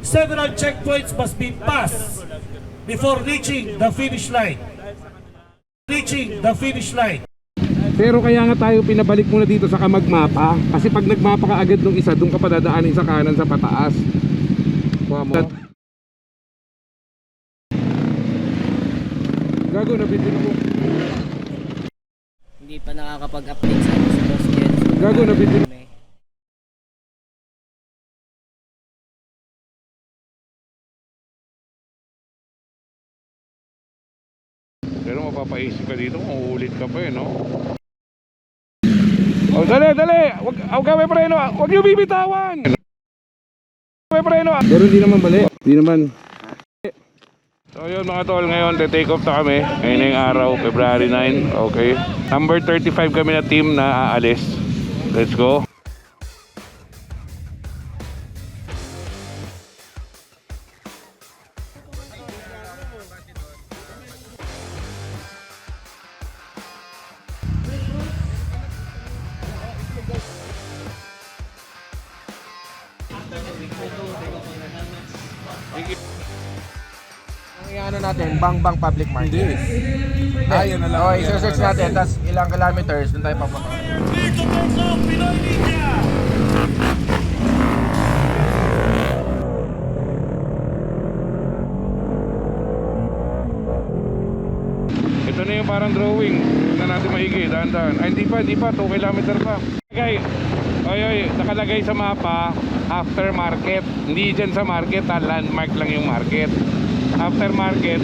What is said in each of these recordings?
several checkpoints must be passed before reaching the finish line. Pero kaya nga tayo pinabalik muna dito sa magmapa. Kasi pag nagmapa ka agad nung isa, doon ka pa dadaanin sa kanan sa pataas. Kuha mo. Gago, nabitin ako. Hindi pa nakakapag-update sa Boss Jen. Gago, nabitin. Pero mapapaisip ka dito kung uulit ka pa no? Oh, dali! Huwag ka may preno! Huwag niyo bibitawan! May preno! Pero hindi naman bali. Hindi naman. So yun mga tol, ngayon take off na kami. Ngayon na yung araw, February 9. Okay. Number 35 kami na team na aalis. Let's go. Ang ano natin, Bang Public Market. Ayun na lang. Okay, search natin, tapos ilang kilometers, doon tayo papunta. Ito na yung parang drawing. Tignan natin maigi, dahan-dahan. Ay, hindi pa, 2 kilometer pa. Okay, nakalagay sa mapa, after market. Hindi dyan sa market, landmark lang yung market. After market,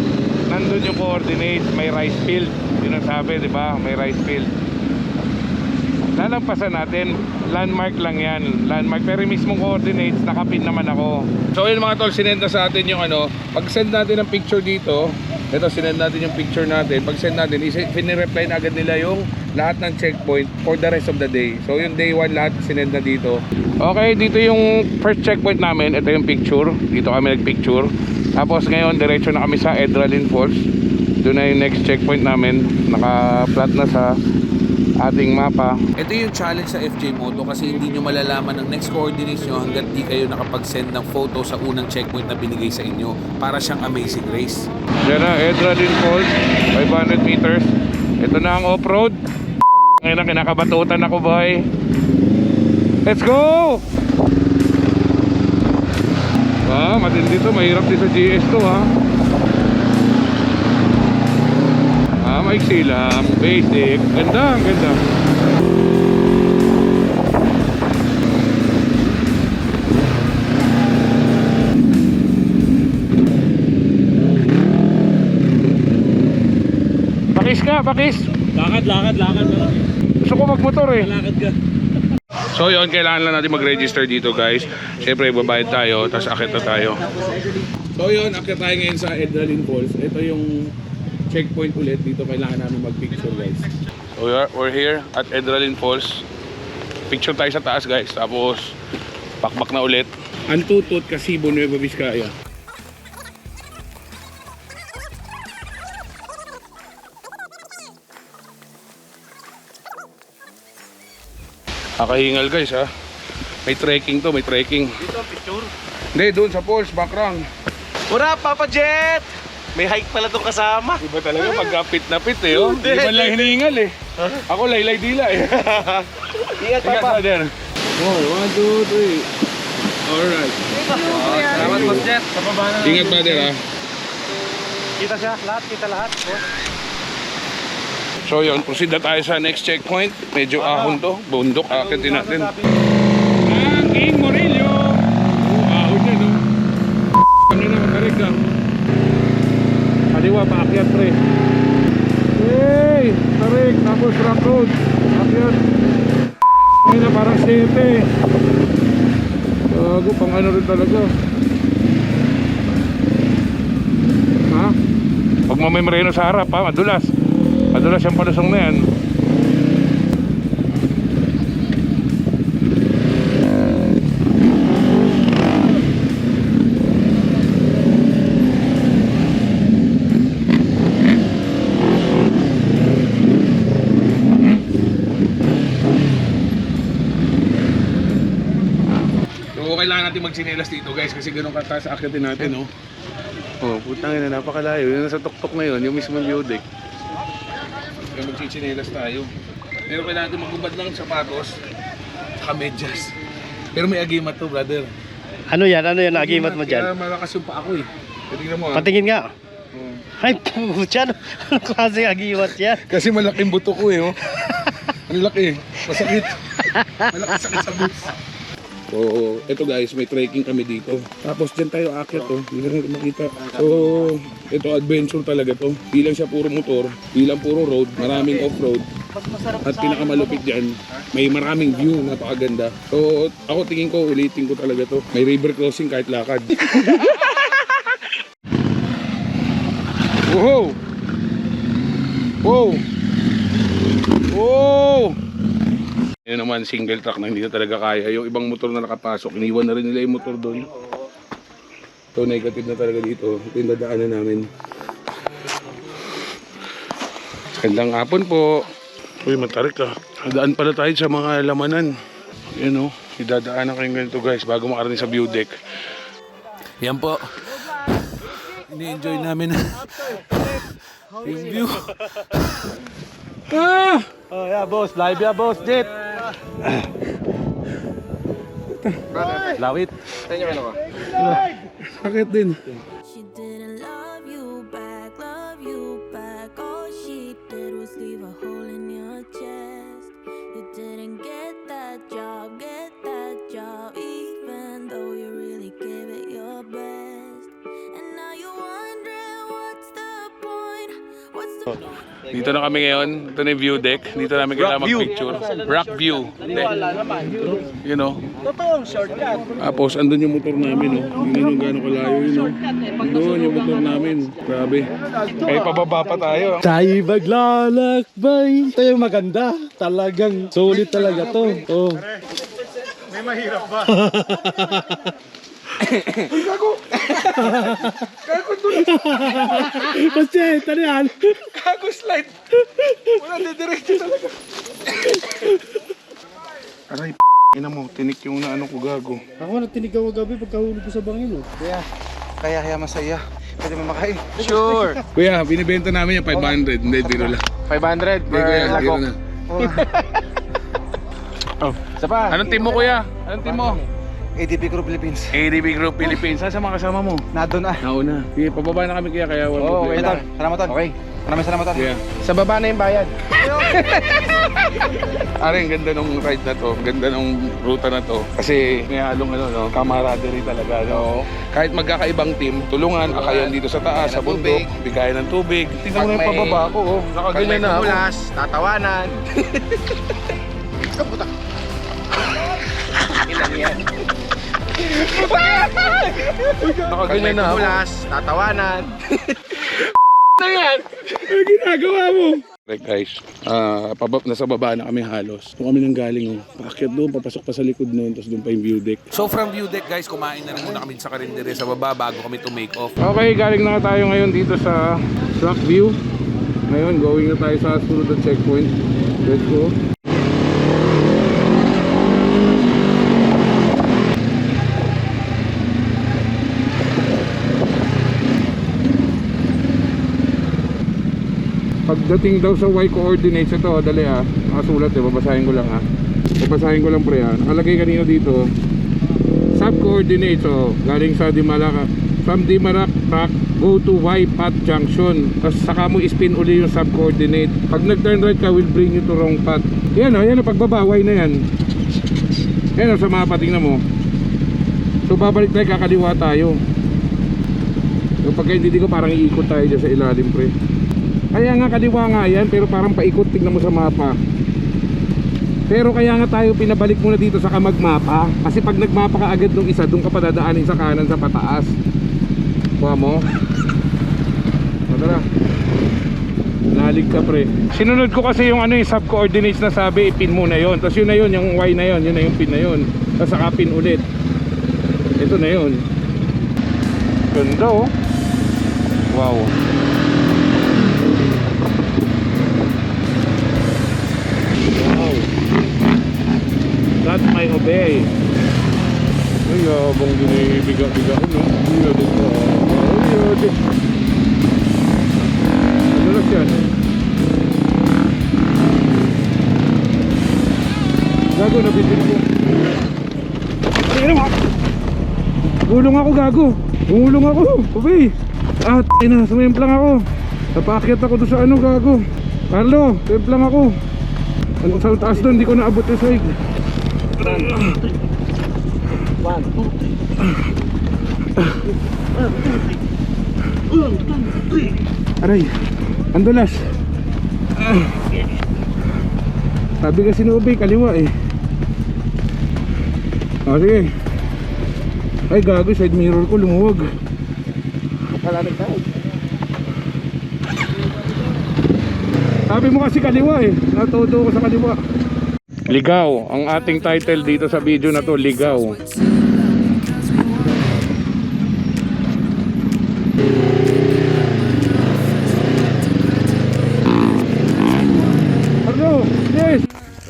nandun yung coordinates, may rice field. Yun ang sabi, di ba? May rice field. Lalampasan natin, landmark lang yan. Landmark, pero mismong coordinates, nakapin naman ako. So yun mga tol, sinend na sa atin yung pag-send natin ng picture dito. Ito, sinend natin yung picture natin. Pag-send natin, pinireply na agad nila yung lahat ng checkpoint for the rest of the day. So yung day 1 lahat sinend na dito. Okay, dito yung first checkpoint namin. Ito yung picture. Dito kami nagpicture. Tapos ngayon, diretso na kami sa Edralin Falls. Doon na yung next checkpoint namin. Naka-flat na sa ating mapa. Ito yung challenge sa FJ Moto kasi hindi nyo malalaman ang next coordinates nyo hanggat di kayo nakapag-send ng photo sa unang checkpoint na binigay sa inyo. Para siyang amazing race. Yan na, Edralin Falls, 500 meters. Ito na ang off-road. Ngayon na, kinakabatutan ako, boy. Let's go! Matindi to, mahirap din sa GS to, ha. Maiksi lang, basic. Ganda, ganda. Pakis ka, pakis. Lakad. Gusto ko magmotor eh. Lakad ka. So yun, kailangan lang natin mag-register dito guys. Siyempre babayad tayo, tapos akit na tayo. So yun, akit tayo ngayon sa Edralin Falls. Ito yung checkpoint ulit. Dito kailangan namin mag-picture guys. So we're here at Edralin Falls. Picture tayo sa taas guys. Tapos pakbak na ulit. Antutut, Casibo, Nueva Vizcaya. Nakahingal guys ha. May trekking to, may trekking. Dito, picture. Hindi, doon sa falls, background. Ura, Papa Jet! May hike pala itong kasama. Iba talaga pagkapit na pit eh. Oh. Hindi man lang hinihingal eh. Ako laylay dila eh. Ingat, Papa. Brother. 1, 2, 3. Alright. Salamat, Boss Jet. Sa baba na. Ingat brother ha. Kita siya, kita lahat. So yun, proceed na tayo sa next checkpoint. Medyo ahon to, bundok, akitin natin. Ang King Morillo. Ahon yan no. Ano na, matarik ka. Kaliwa, paakyat pre. Hey, tarik, tapos rock road. Akyat. Ngayon na parang sete. Gago, pang ano rin talaga. Ha? Pag mamemreno sa harap ha, madulas. Madulas yung palusong na yan. So kailangan natin magsinelas dito guys kasi ganun kataas sa akyatin natin, no? Oh, putang ina, napakalayo. Yun nasa tuktok na yun, yung mismo view deck. Kaya magsinelas tayo. Pero kailangan natin magubad ng sapatos saka medyas. Pero may agimat to, brother. Ano yan? Ano yan? Nagimat mo Kaya dyan? malakas yung pa ako eh. Tingnan mo, ha? Patingin nga. Oh. Ay, pucha. Anong klaseng agimat yan? Kasi malaking buto ko eh, oh. Ang laki, masakit. Malaki sakit sa boots. So, ito guys, may trekking kami dito. Tapos dyan tayo aakyat, oh. Hindi na natin makita. So, ito adventure talaga to. Di lang siya puro motor, di lang puro road, maraming off-road. At pinakamalupit dyan, may maraming view, napakaganda. So, ako tingin ko, ulitin ko talaga to. May river crossing kahit lakad. Wow! Wow! Wow! Yun naman, single truck na hindi na talaga kaya. Yung ibang motor na nakapasok, iniwan na rin nila yung motor doon. So, negative na talaga dito. Ito yung dadaanan namin. Gandang hapon po. Uy, matarik ah. Daan pala tayo sa mga lamanan. Yan o, idadaanan kayong ganito guys bago makarating sa view deck. Yan po. Ini-enjoy namin yung view. Ah! Oh, yeah, boss. Live ya, boss. Jet. Lawit. Sakit din. She didn't love you back. All she did was leave a hole in your chest. You didn't get that job, even though you really gave it your best. And now you're wondering what's the point? Dito na kami ngayon. Ito na yung view deck. Dito namin kailangan mag-picture. Rock view. You know. Totoong shortcut. Tapos andun yung motor namin. Oh. Tingnan yung gano'ng kalayo yun. Oh. Doon yung motor namin. Grabe. Kaya pababa pa tayo. Tayo maglalakbay. Ito yung maganda. Talagang solid talaga to. Oh. May mahirap ba? Kasi, tali yan. Gago slide. Wala didiretso talaga. Aray, ina mo. Tinik yung ano ko gago. Ako nagtinig ako gabi pagkahulog ko sa bangin. Oh. Kaya masaya. Pwede mo makain. Sure. Kuya, binibenta namin yung 500. Hindi, biro lang. 500 Hindi, kuya, biro na. Isa pa. Anong team mo, kuya? Anong team mo? ADP Group Philippines. ADB Group Philippines. Saan sa mga kasama mo? Nado na. Nauna. Sige, pababa na kami kaya wala Oo, okay problema. lang. Salamatan. Okay. Maraming salamatan. Yeah. Sa baba na yung bayad. Ari, ang ganda nung ride na to, ganda nung ruta na to. Kasi may halong ano, no, camaraderie talaga. No? Kahit magkakaibang team, tulungan, akayan dito sa taas, sa bundok, bigayan ng tubig. Tingnan mo na yung pababa ko, oh. Nakaganyan na ako. tatawanan. Nakaganyan na ako. Tatawanan. Na yan! Ano ginagawa mo? Right guys, nasa baba na kami halos. Doon kami nang galing, oh. Paakyat doon, papasok pa sa likod noon, tapos doon pa yung view deck. So from view deck guys, kumain na rin muna kami sa karindere sa baba bago kami to make off. Okay, galing na tayo ngayon dito sa Rock View. Ngayon, going na tayo sa sunod na checkpoint. Let's go. Pagdating daw sa Y coordinates, ito, dali ah. Nakasulat eh, babasahin ko lang ah. Babasahin ko lang pre ah. Nakalagay kanina dito. Sub coordinates, oh, galing sa Dimarak. From Dimarak track, go to Y path junction. Tapos saka mo spin uli yung sub coordinate. Pag nag-turn right ka, will bring you to wrong path. Yan oh, yan oh, pagbaba, Y na yan. Yan oh, sa mapa, tingnan mo. So babalik tayo, kakaliwa tayo. So pagka hindi ko, parang iikot tayo dyan sa ilalim pre. Kaya nga kaliwa nga yan, pero parang paikot, tignan mo sa mapa. Pero kaya nga tayo pinabalik muna dito sa magmapa. Kasi pag nagmapa ka agad nung isa, doon ka padadaanin sa kanan sa pataas. Kuha mo. Tara. Nalig ka pre. Sinunod ko kasi yung ano yung sub-coordinates na sabi, ipin mo na yon. Tapos yun na yun, yung Y na yun, yun na yung pin na yun. Tapos saka pin ulit. Ito na yun. Ganda oh. Wow. That may obey. Uy. yabang ginibiga-biga ko, no? Yun, Madulas yan. Gago, nabitin ko. Gulong ako, gago. Gulong ako. Ubay. Ina, sumimplang ako. Napaakyat ako doon sa ano, gago. Carlo, sumimplang ako. Ano sa taas doon, hindi ko naabot yung swig. Aray, andulas. Sabi kasi ni Ubay, kaliwa eh. Sige. Ay gago, side mirror ko lumuwag. Malamig tayo. Sabi mo kasi kaliwa eh. Natuto ko sa kaliwa. Ligaw, ang ating title dito sa video na to, Ligaw. Arno, yes!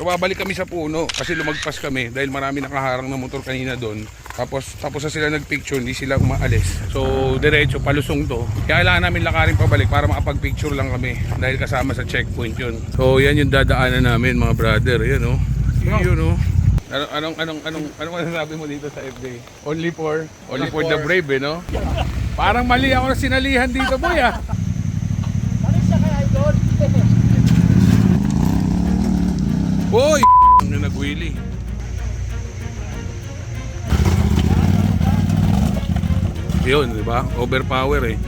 Babalik kami sa puno kasi lumagpas kami dahil marami nakaharang na motor kanina doon. Tapos na sila nagpicture, hindi sila umaalis. So diretso palusong to. Kaya kailangan namin lakarin pabalik para makapag-picture lang kami dahil kasama sa checkpoint yun. So yan yung dadaanan namin mga brother. Yan oh. Yun oh. Anong masasabi mo dito sa FB? Only for the brave eh, no? Parang mali ako na sinalihan dito, boy ah. Boy! Ang nag-wheelie. Yun, di ba? Overpower eh.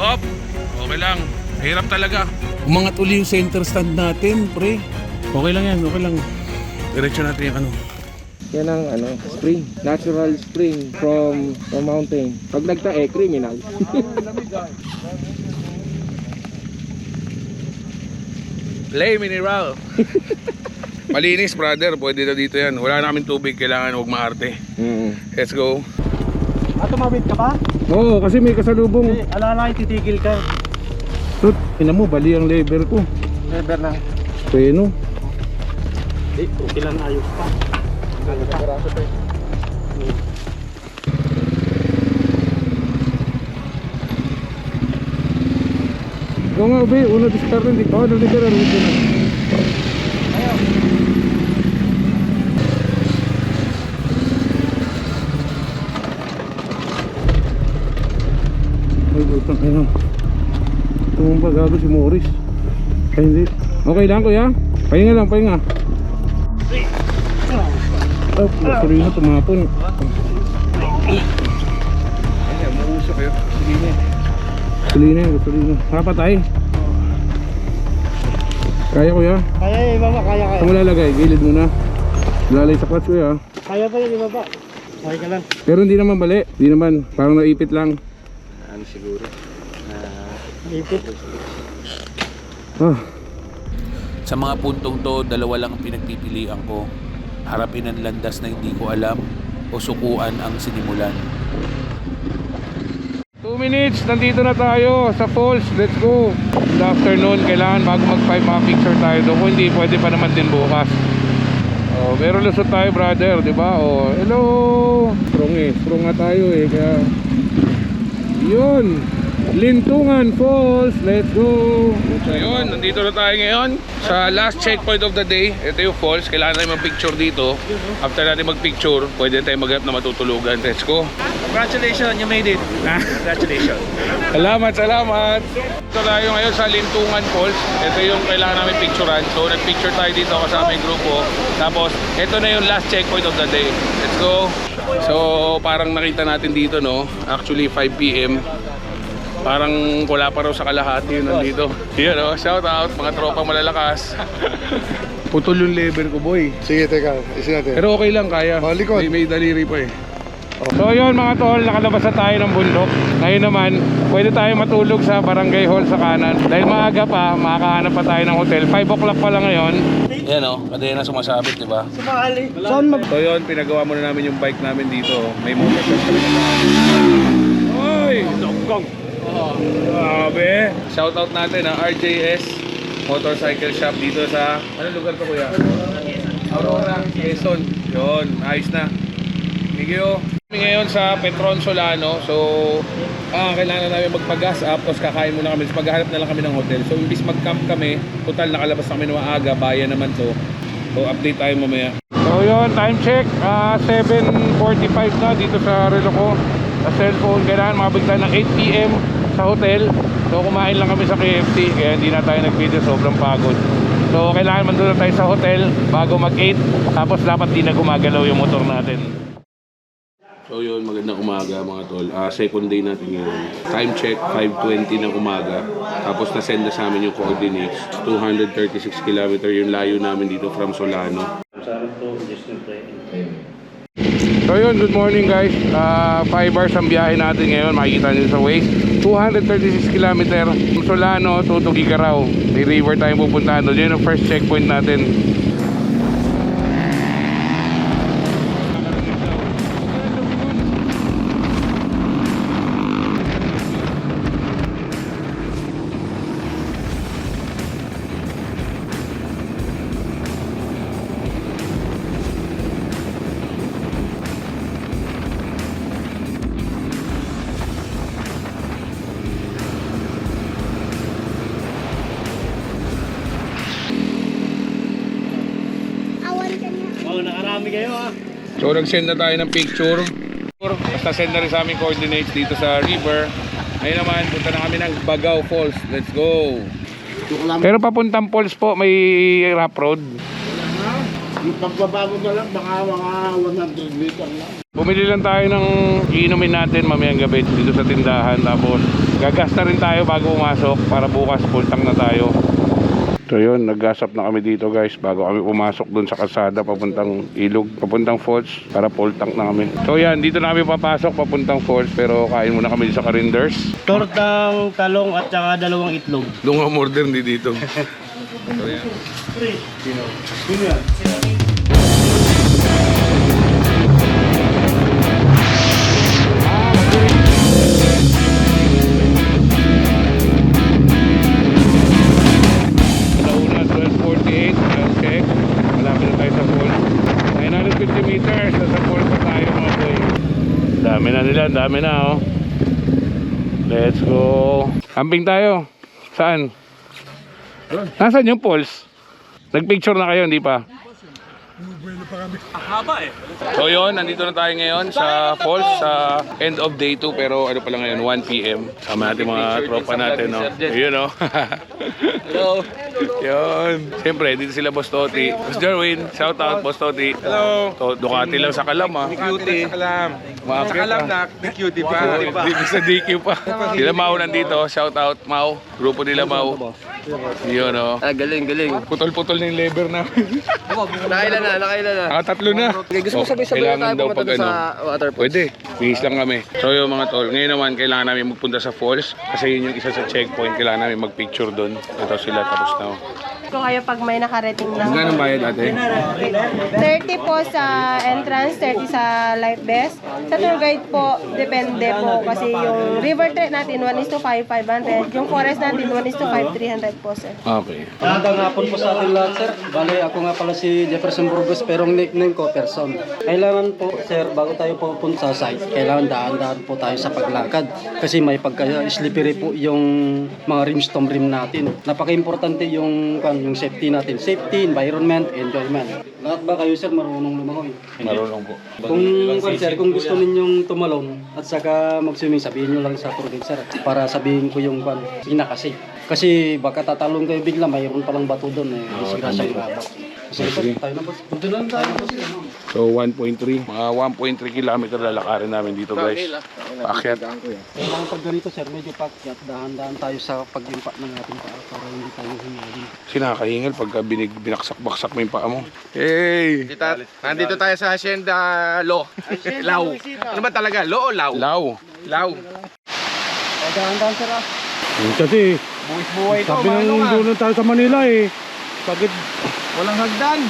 Op! Okay lang. Hirap talaga. Umangat uli yung center stand natin, pre. Okay lang yan, okay lang. Diretso natin yung ano. Yan ang spring. Natural spring from mountain. Pag nagtae, criminal. Play mineral. Malinis brother, pwede na dito yan. Wala namin tubig, kailangan huwag maarte. Let's go. Tumawid ka pa? Oo, kasi may kasalubong. Alala titigil ka. Tut, ina mo, bali ang lever ko. Never na. Bueno. Okay lang, ayos pa. Oo nga, Ube, uno diskarte hindi pa. Ano libera rito na? Ay, utang kayo. Tumumpa gago si Morris. Ay, hindi. Okay lang, kuya? Pahinga lang, pahinga. Oh, gasolina tumapon. Ay, mausok kayo. Gasolina yan, gasolina. Kapatay. Kaya kuya? Kaya yung ibaba, kaya. Saan mo lalagay? Gilid muna. Lalay sa clutch kuya. Kaya pa yung ibaba. Okay ka lang. Pero hindi naman bali. Hindi naman. Parang naipit lang. Ano siguro? Ipit. Ah. Sa mga puntong to, dalawa lang ang pinagpipilian ko. Harapin ang landas na hindi ko alam o sukuan ang sinimulan. 2 minutes, nandito na tayo sa falls. Let's go. Good afternoon, kailangan bago mag-5 picture tayo doon. Kung hindi, pwede pa naman din bukas. Oh, pero lusot tayo brother, di ba? Oh, hello. Strong nga tayo eh. Kaya yun, Lintungan Falls. Let's go. So yun, nandito na tayo ngayon sa last checkpoint of the day. Ito yung falls, kailangan natin mag-picture dito. After natin mag-picture, pwede tayo maghanap na matutulugan. Let's go. Congratulations, you made it. Congratulations. Salamat. Ito tayo ngayon sa Lintungan Falls. Ito yung kailangan namin picturean. So nag-picture tayo dito kasama yung grupo. Tapos ito na yung last checkpoint of the day. Let's go. So parang nakita natin dito, no? Actually 5 PM. Parang wala pa raw sa kalahati yun nandito. Yan o, shout out mga tropang malalakas. Putol yung lever ko, boy. Sige, teka. Isin natin. Pero okay lang, kaya. Oh, likod. May daliri pa eh. So yun mga tol, nakalabas na tayo ng bundok. Ngayon naman, pwede tayo matulog sa barangay hall sa kanan. Dahil maaga pa, makakahanap pa tayo ng hotel. 5 o'clock pa lang ngayon. Yan o, kadena sumasabit, di ba? Sumali. Saan mag... So yun, pinagawa muna namin yung bike namin dito. May motor. Oy! Grabe. Shoutout natin RJS Motorcycle Shop dito sa, ano lugar to kuya? Aurora, Quezon. Yun, ayos na. Thank you. Kami ngayon sa Petron Solano. So, kailangan namin magpa-gas up. Tapos kakain muna kami. So, maghahanap na lang kami ng hotel. So, imbis mag-camp kami, total nakalabas kami ng maaga. Bayan naman to. So, update tayo mamaya. So, yun, time check. 7:45 na dito sa relo ko. Sa cellphone, kailangan makabigtan ng 8 PM sa hotel. So, kumain lang kami sa KFC. Kaya hindi na tayo nag-video. Sobrang pagod. So, kailangan mandun na tayo sa hotel bago mag-8. Tapos, dapat di na gumagalaw yung motor natin. So yun, magandang umaga mga tol. Second day natin ngayon. Time check, 5:20 ng umaga. Tapos na-send na sa amin yung coordinates. 236 km yung layo namin dito from Solano. So yun, good morning guys. 5 hours ang biyahe natin ngayon. Makikita nyo sa Waze. 236 km from Solano to Tugigaraw. May river tayo pupuntahan doon. Yun ang first checkpoint natin. So nag-send na tayo ng picture. Basta send na rin sa aming coordinates dito sa river. Ngayon naman, punta na kami ng Bagaw Falls. Let's go! Pero papuntang falls po, may rough road. Yung pagbabago na lang, baka mga 100 meter lang. Bumili lang tayo ng iinumin natin mamayang gabi dito sa tindahan. Tapos gagasta rin tayo bago pumasok para bukas full tank na tayo. So yun, nag-gas up na kami dito guys bago kami pumasok dun sa kalsada papuntang ilog, papuntang falls para full tank na kami. So yan, dito na kami papasok papuntang falls pero kain muna kami sa Carinders. Tortang talong at saka 2 itlog. Doon nga modern dito. So yan. Dami na oh. Let's go. Camping tayo. Saan? Nasaan yung falls? Nagpicture na kayo, hindi pa? So yun, nandito na tayo ngayon sa falls sa end of day 2 pero ano pa lang ngayon, 1 PM. Sama natin mga tropa natin, no? Ayun, no? Hello! Yun. Siyempre, dito sila Boss Toti. Boss Jarwin, shout out Boss Toti. Hello! Ducati lang sa Kalam, ha? Cutie. Sa Kalam na, Di cutie pa. Sa DQ pa. Sila Mau nandito, shout out Mau. Grupo nila Mau. Yun, no? Galing. Putol-putol na yung lever na. Nakailan na. Tatlo na. Gusto mo sabay-sabay na tayo pumunta sa waterfall? Pwede. Bihis lang kami. So yung mga tol, ngayon naman kailangan namin magpunta sa falls kasi yun yung isa sa checkpoint. Kailangan namin magpicture doon. Ito sila tapos na. Kung kayo pag may nakarating na. Magkano bayad ate? 30 po sa entrance, 30 sa life vest. Sa tour guide po, depende po. Kasi yung river trek natin, 1:5, 500. Yung forest natin, 1:5, 300 po, sir. Okay. Magandang hapon po sa ating lahat, sir. Bale, ako nga pala si Jefferson Burgos, pero ang nickname ko, Person. Kailangan po, sir, bago tayo pupunta sa site, kailangan daan-daan po tayo sa paglakad. Kasi may pagka-slippery po yung mga rimstone rim natin. Napaka-importante yung safety natin. Safety, environment, enjoyment. Lahat ba kayo, sir, marunong lumangoy? Marunong po. Kung gusto ninyong tumalon at saka mag-swimming, sabihin nyo lang sa tour guide, sir, para sabihin ko yung pinaka-safe. Kasi baka tatalon kayo bigla, mayroon palang bato doon eh. Disgrasya yung babak. Sige, tayo na boss. Punta lang tayo boss. So 1.3, mga 1.3 kilometer lalakarin namin dito guys. Paakyat. Kailangan pag ganito, sir, medyo paakyat. Dahan-dahan tayo sa pag-impak ng ating paa para hindi tayo humiling. Kasi nakakahingal pagka binaksak-baksak mo yung paa mo. Hey! Nandito tayo sa Hacienda Law. Law. Ano ba talaga? Law o Law? Law. Law. Dahan-dahan, sir, ah. Kasi, Buwis-buhay ito. sabi nang doon tayo sa Manila eh. Bakit? Walang hagdan.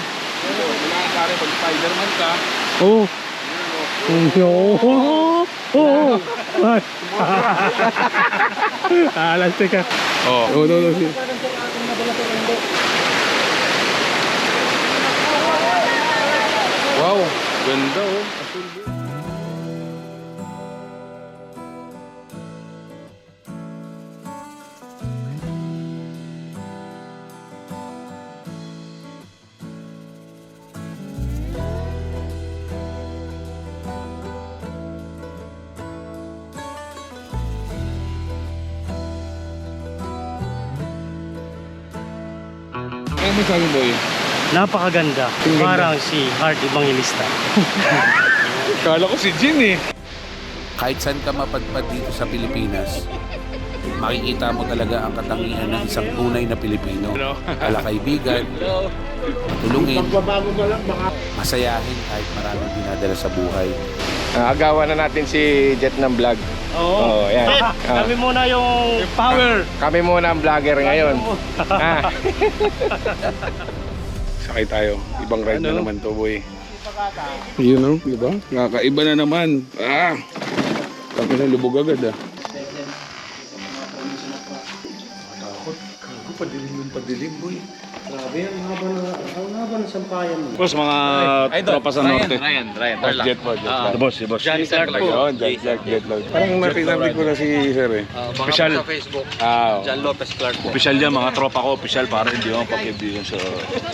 Kailangan pare pag Spider-Man ka. Oo. Oo. Alas ka. Oh, no. Wow, ganda oh. Ano masabi boy? Napakaganda. Parang si Hard Evangelista. Kala ko si Jin eh. Kahit saan ka mapadpad dito sa Pilipinas, makikita mo talaga ang katangian ng isang tunay na Pilipino. Kalakaibigan, matulungin, masayahin kahit maraming dinadala sa buhay. Agawan na natin si Jet ng vlog. Oo. Yan. Kami muna yung power. Kami muna ang vlogger ngayon. Sakay tayo. Ibang ride na naman to boy. Yun o, diba? Kakaiba na naman. Tapos na lubog agad ah. Padilim boy. Grabe, ang haba ng sampayan mo. Boss, mga tropa sa norte. Ryan. Jet po. Si boss. Johnny Clark po. Jet Lag. Parang nakinabig ko na si Sir eh. Official. Sa Facebook. Ah, John Lopez Clark po. Official yan, mga tropa ko. Official para hindi ako pag-ibigin sa...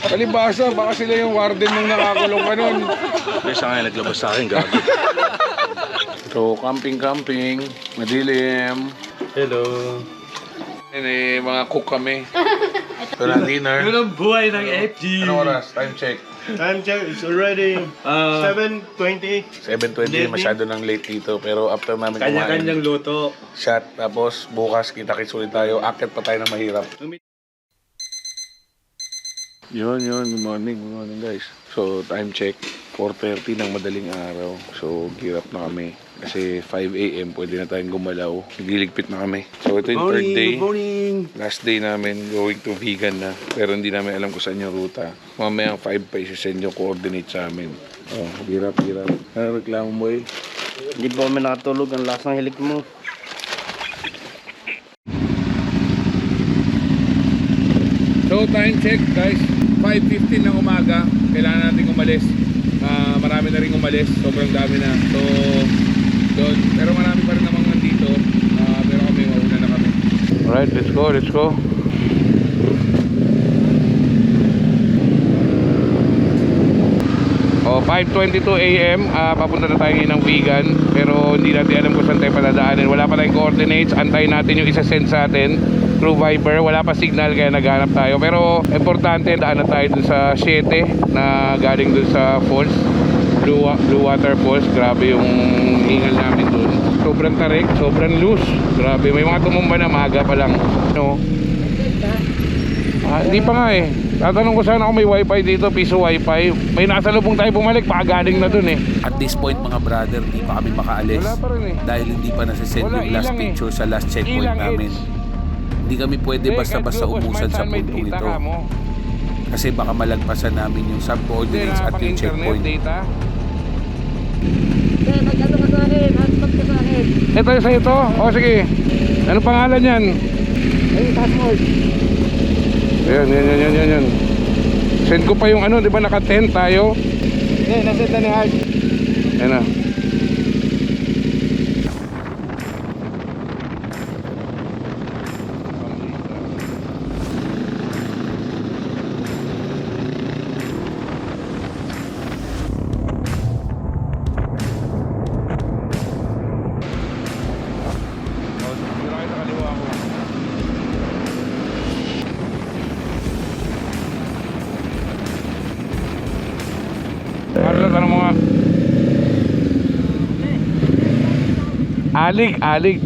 palibasa, baka sila yung warden nung nakakulong ka nun. Besa nga naglabas sa akin, gabi. So, camping, madilim. Hello. Mga cook kami. So, na dinner. Yun ang buhay ng FG. Anong oras? Time check. Time check, it's already 7:20. 7:20, masyado nang late dito. Pero after namin Kanya-kanyang luto. shot, tapos bukas kita-kits ulit tayo. Akit pa tayo ng mahirap. Yun. Good morning guys. So, time check. 4:30 ng madaling araw. So, girap na kami. Kasi 5 AM pwede na tayong gumalaw. Nagliligpit na kami. So, ito yung third day. Last day namin going to vegan na. Pero hindi namin alam kung saan yung ruta. Mamayang 5 pa isasend yung coordinate sa amin. Oh, girap. Ano reklamo mo eh? Hindi ba kami nakatulog? Ang lakas ng hilik mo. So time check guys, 5:15 ng umaga. Kailangan natin umalis. Marami na rin umalis, sobrang dami na. So doon, pero marami pa rin namang nandito. Pero kami, mauna na kami. Alright, let's go. Oh, 5:22 AM, papunta na tayo ng vegan. Pero hindi natin alam kung saan tayo paladaanin. Wala pa tayong coordinates. Antayin natin yung isa-send sa atin through Viber. Wala pa signal kaya naghanap tayo. Pero importante, daanan tayo dun sa 7 na galing dun sa falls, Blue Water Falls. Grabe yung hingal namin dun. Sobrang tarik, sobrang loose. Grabe, may mga tumumba na maga pa lang. No? Hindi pa nga eh. Tatanong ko sana kung may wifi dito, piso wifi. May nasalubong tayo bumalik, baka galing na dun eh. At this point mga brother, hindi pa kami makaalis. Wala pa rin eh. Dahil hindi pa nasisend yung last picture sa last checkpoint namin. Hindi kami pwede basta-basta umusan sa puntong ito. Kasi baka malagpasan namin yung sub-coordinates at yung checkpoint. Ito sa ito? O sige. Ano pangalan yan? Yan. Send ko pa yung ano, di ba naka-10 tayo? Nasend na ni Hard. Yan na. Carlos, ano mga alig.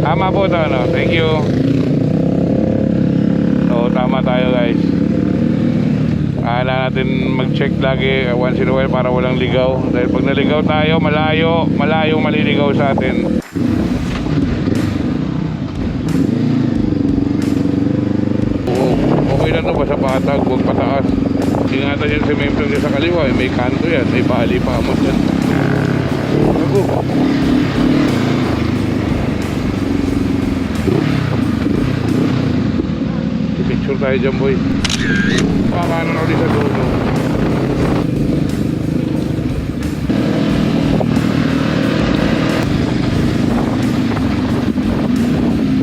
Tama po ito, ano? Thank you. So, tama tayo guys. Kailangan natin mag-check lagi once in a while para walang ligaw. Dahil pag naligaw tayo, malayo maliligaw sa atin. Okay na to, sa patag, huwag pataas. Ingatan yung semento niya sa kaliwa, may kanto yan, may bali pa amot yan. Ako. Picture tayo dyan, boy. Pakakanan na ulit sa dulo.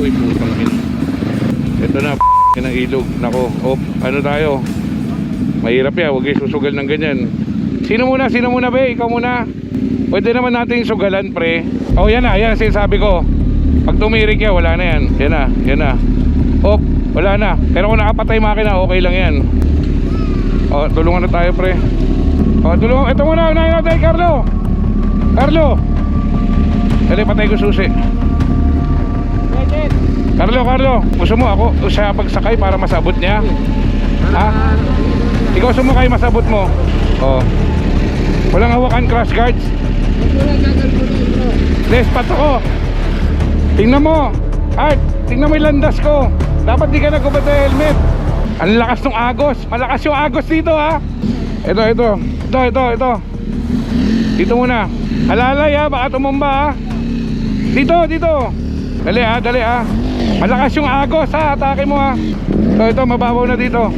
Uy, putang ina. Ito na, ng ilog. Nako, ano tayo? Mahirap yan, huwag kayo susugal ng ganyan. Sino muna, be? Ikaw muna. Pwede naman natin sugalan, pre. Oh, yan na, yan sinasabi ko. Pag tumirik yan, wala na yan. Yan na. Wala na. Pero kung nakapatay makina, okay lang yan. Tulungan na tayo, pre. Tulungan. Ito muna, unahin natin, Carlo. Dali, patay ko susi. Carlo, gusto mo ako siya pagsakay para masabot niya? Ha? Ikaw sumakay, masabot mo. Walang hawakan crash guards. Despat ako. Tingnan mo. Art, tingnan mo yung landas ko. Dapat di ka nagubad ng helmet. Ang lakas ng agos. Malakas yung agos dito, ha. Ito. Dito muna. Alalay, ha, baka tumumba, ha. Dito. Dali, ha. Malakas yung agos, ha. Atake mo, ha. Ito, mababaw na dito.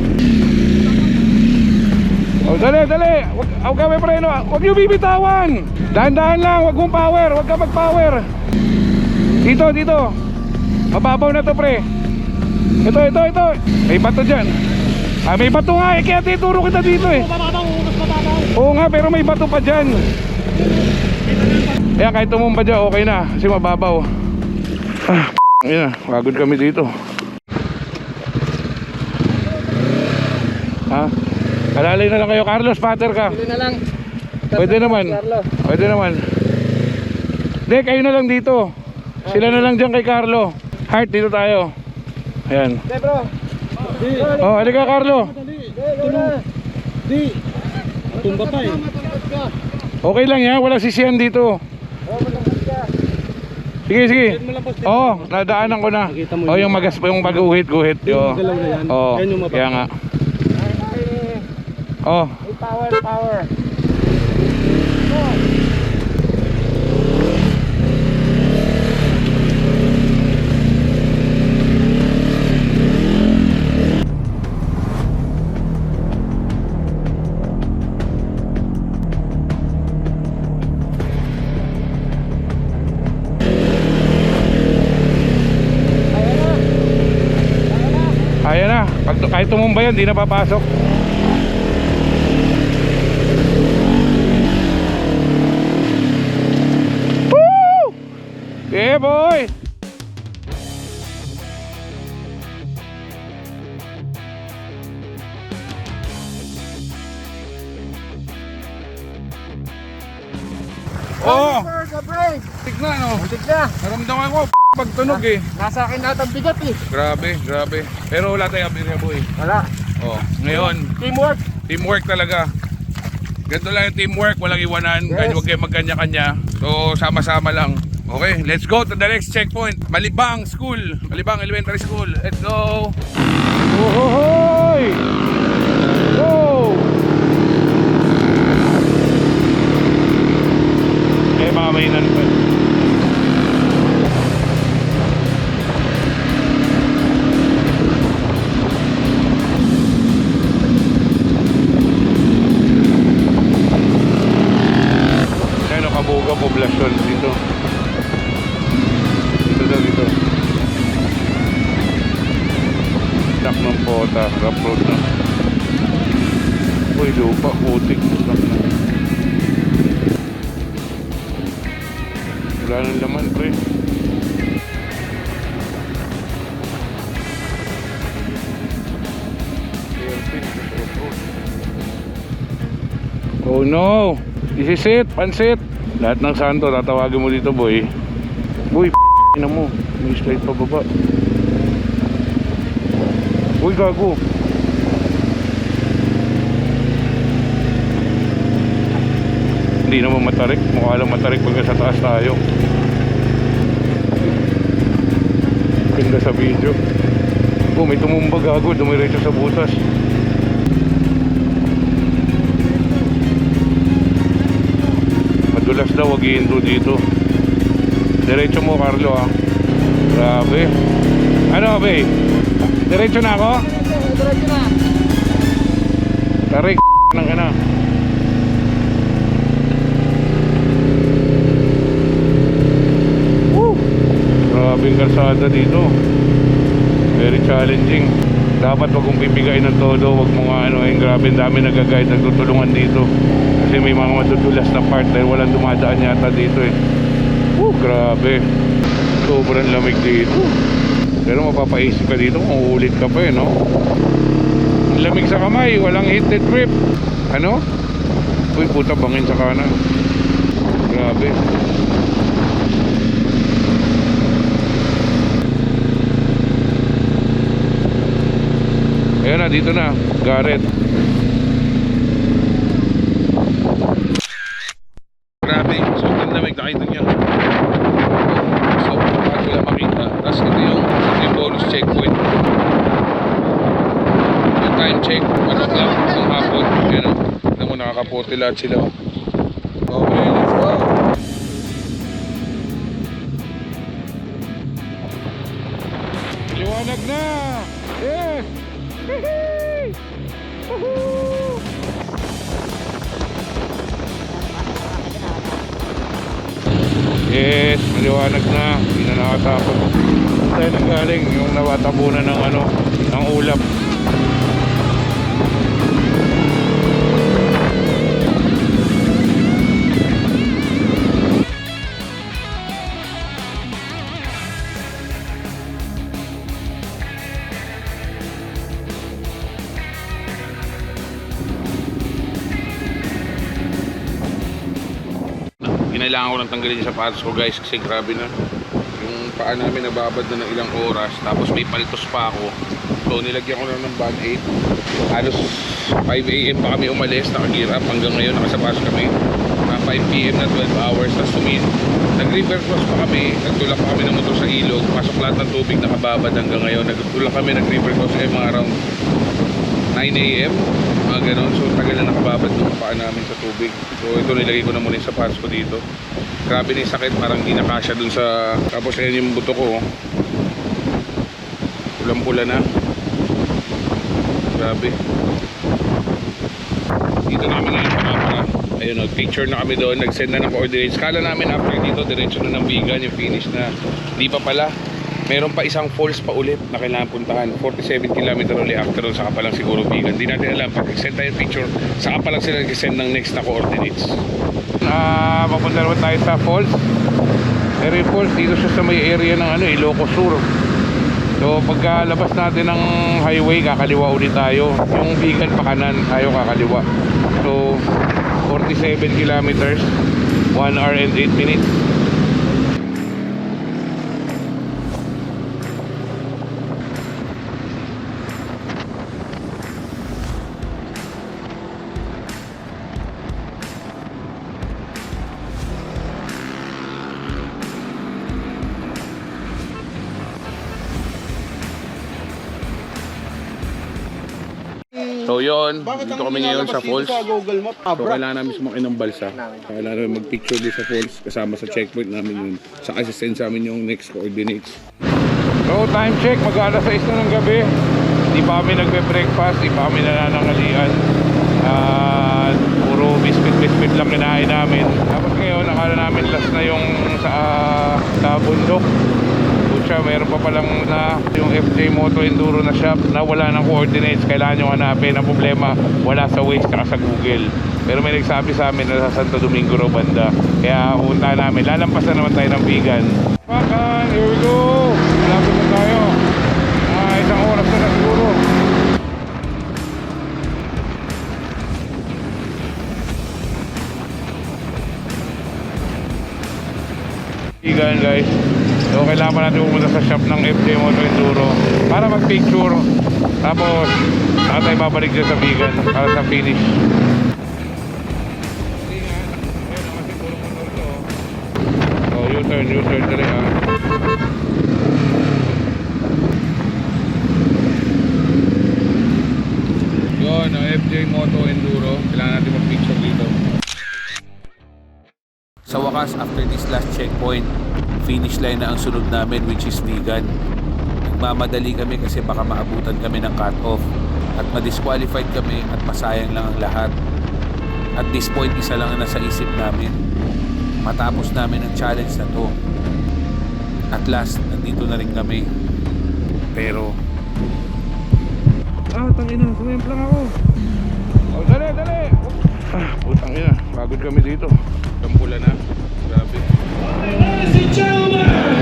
Dali. Huwag ka may preno. Huwag nyo bibitawan. Dahan-dahan lang, huwag mong power. Huwag ka mag-power. Dito. Mababaw na to, pre. Ito. May bato dyan. May bato nga, kaya tituro kita dito, eh. Oo nga, pero may bato pa dyan. Kaya kahit tumumpa dyan, okay na. Kasi mababaw. Ayan na, pagod kami dito. Alalay na lang kayo, Carlos, pater ka. Pwede naman. Hindi, kayo na lang dito. Sila na lang dyan kay Carlo. Heart, dito tayo. Ayan. Halika, Carlo. Tumba pa eh. Okay lang yan, walang sisiyan dito. Sige. Nadaanan ko na. Yung magas pa, yung mag-uhit-guhit. Kaya nga. Power. Ayan na. Kahit tumumba yan, di na papasok. Woo! Yeah, boy! Tignan, no? Naramdaman ko, pagtunog, eh. Nasa akin lahat ang bigat, eh. Grabe. Pero wala tayong abirya, boy. Wala. Ngayon, teamwork talaga. Ganito lang yung teamwork, walang iwanan. Kahit huwag kayo magkanya-kanya. So, sama-sama lang. Okay, let's go to the next checkpoint. Malibang Elementary School. Let's go. Hohoy! Go! Baka mainan pa. Kabuga poblasyon dito. Dito. Dak ng pota, rough road na. Uy, lupa, putik. Wala nang laman, pre. Oh no! This is it, pansit. Lahat ng santo, tatawagin mo dito, boy. Boy, ina mo. May slide pa baba. Uy, gago. Hindi naman matarik. Mukha lang matarik pag sa taas tayo. Ganda sa video. Oh, may tumumba gago, dumiretso sa butas. Madulas daw, wag i-hinto dito. Diretso mo, Carlo, ha. Grabe. Ano, be? Diretso na ako? Diretso na. Taray, ng kana. Grabe yung kalsada dito. Very challenging. Dapat wag mong pipigain ng todo. Wag mo nga ano, grabe ang dami nag-guide, nagtutulungan dito. Kasi may mga madudulas na part dahil walang dumadaan yata dito eh. Grabe. Sobrang lamig dito. Pero mapapaisip ka dito kung uulit ka pa eh, no? Ang lamig sa kamay, walang heated grip. Ano? Uy, puta, bangin sa kanan. Grabe. Ayan na, dito na, Garrett. Grabe, sobrang lamig, nakita niyo. So, bakit wala makita. Tapos ito yung bonus checkpoint. Yung time check, 1 o'clock ng hapon. Ayan o, tignan mo, nakakapote lahat sila. Okay, let's go. Liwanag na! Yes! Yes, maliwanag na. Hindi na nakatapon. Tayo nang galing yung nawatabunan ng ano, ng ulap. Kailangan ko lang tanggalin yung sapatos ko guys kasi grabe na yung paa namin nababad na ng ilang oras, tapos may paltos pa ako, so nilagyan ko lang ng bag 8. Halos 5 AM pa kami umalis, nakagear up hanggang ngayon nakasapatos kami, 5 PM na 12 hours. Tapos nag-river cross pa kami, nagtulak pa kami ng motor sa ilog, pasok lahat ng tubig, nakababad hanggang ngayon. Nagtulak kami, nag-river cross mga around 9 AM, mga ganon. So tagal na nakababad yung paa namin sa tubig. So ito, nilagay ko na muna yung sapatos ko dito. Grabe na yung sakit, parang di nakasya dun sa... Tapos ayan yung buto ko, pulang-pula na. Grabe. Dito na kami ngayon sa Mapara. Ayun o, picture na kami doon, nag-send na ng coordinates. Kala namin after dito, diretso na ng Bigan, yung finish na. Di pa pala. Meron pa isang falls pa ulit na kailangan puntahan. 47 km ulit after doon, saka pa lang siguro Bigan. Di natin alam, pag nag-send tayo picture, saka pa lang sila nag-send ng next na coordinates. Papunta naman tayo sa falls. Area falls, dito siya sa may area ng ano, Ilocos Sur. So pagkalabas natin ng highway, kakaliwa ulit tayo. Yung Bigan pa kanan, tayo kakaliwa. So 47 kilometers, 1 hour and 8 minutes. So yun, dito kami ngayon sa falls. So kailangan namin sumakay ng balsa. Kailangan namin mag-picture din sa falls kasama sa checkpoint namin yun. Saka send sa amin yung next coordinates. So time check, mag-alas 6 na ng gabi. Di pa kami nagbe-breakfast, di pa kami nananangalian. Puro biscuit lang kinain namin. Tapos ngayon, akala namin last na yung sa bundok. Siya, meron pa palang na yung FJ Moto Enduro na shop na wala ng coordinates. Kailangan nyo hanapin. Ang problema, wala sa Waze at sa Google. Pero may nagsabi sa amin na sa Santo Domingo raw banda. Kaya pupunta namin. Lalampasan naman tayo ng Bigan. Pakan, here we go. Malapit na tayo. Isang oras na siguro. Bigan guys. So kailangan pa natin pumunta sa shop ng FJ Moto Enduro para mag-picture. Tapos saka tayo babalik dyan sa Bigan para sa finish. So U-turn dali ha. FJ Moto Enduro. Kailangan natin mag-picture dito. Sa wakas, after this last checkpoint, finish line na ang sunod namin, which is Vigan. Nagmamadali kami kasi baka maabutan kami ng cut-off at ma-disqualified kami at masayang lang ang lahat. At this point, isa lang ang nasa isip namin. Matapos namin ang challenge na to. At last, nandito na rin kami. Pero Tangina, sumimp lang ako. Oh, dali! Putang ina, pagod kami dito. Tampula na. Grabe. Ladies and gentlemen,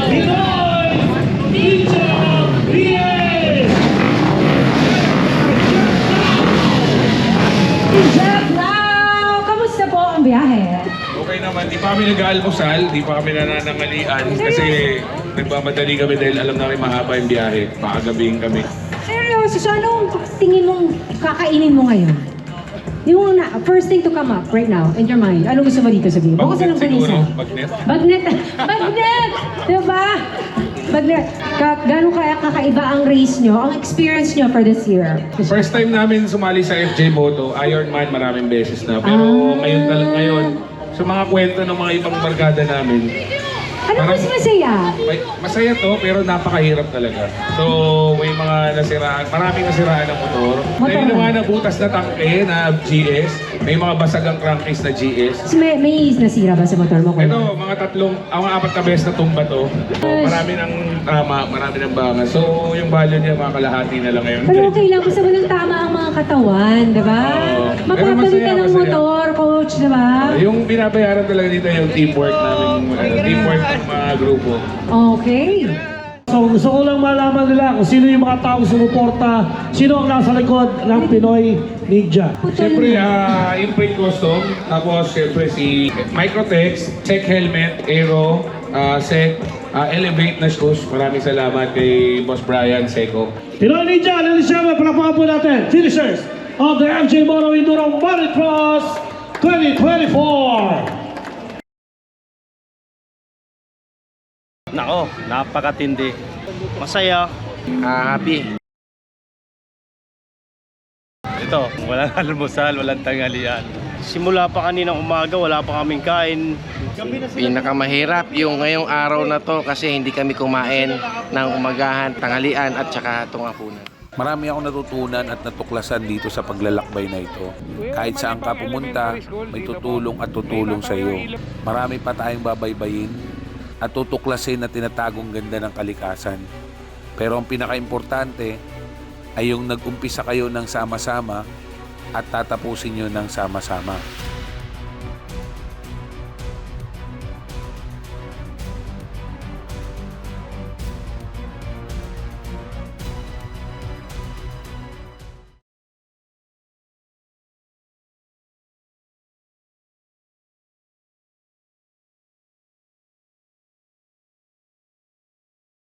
Pinoy Ninja Reyes! Jack Lau! Kamusta po ang biyahe? Okay naman, di pa kami nag-aalmusal, di pa kami nananangalian kasi nagmamadali kami dahil alam namin mahaba yung biyahe. Pakagabihin kami. Seryoso, so anong tingin mong kakainin mo ngayon? Yung first thing to come up right now in your mind, anong gusto mo dito sabihin? Bukas Bagnet anong siguro, panisa? bagnet. Bagnet! Diba? Bagnet. Gano'ng kakaiba ang race nyo, ang experience nyo for this year? First time namin sumali sa FJ Moto, Ironman maraming beses na. Pero ngayon, sa mga kwento ng mga ibang barkada namin, Ano mas masaya? Masaya to, pero napakahirap talaga. So, may mga nasiraan, maraming nasiraan ng motor. May mga nabutas na tangke na GS. May mga basagang crankcase na GS. So, may nasira ba sa motor mo? Ito, mga apat na beses na tumba to. So, marami ng tama, marami ng banga. So, yung value niya, mga kalahati na lang ngayon. Pero okay lang, basta walang tama ang mga katawan, diba? Mapapalit ka ng motor, coach, diba? Yung binabayaran talaga dito yung teamwork namin, teamwork ng mga grupo. Okay. So gusto ko lang malaman nila kung sino yung mga taong sumuporta, sino ang nasa likod ng Pinoy Ninja. Siyempre, Imprint Custom, tapos siyempre si Microtex, Sec Helmet, Aero, Sec, Elevate na shoes. Maraming salamat kay Boss Brian Seco. Pinoy Ninja, ladies and gentlemen, palakpakan po natin, finishers of the FJ Moto Enduro Motocross 2024. Nako, napakatindi. Masaya. Happy. Ito, walang almusal, walang tanghalian. Simula pa kaninang umaga, wala pa kaming kain. Pinakamahirap yung ngayong araw na to kasi hindi kami kumain ng umagahan, tanghalian at saka tungapunan. marami akong natutunan at natuklasan dito sa paglalakbay na ito. Kahit saan ka pumunta, may tutulong at tutulong sa iyo. Marami pa tayong babaybayin at tutuklasin na tinatagong ganda ng kalikasan. Pero ang pinaka-importante ay yung nag-umpisa kayo ng sama-sama at tatapusin nyo ng sama-sama.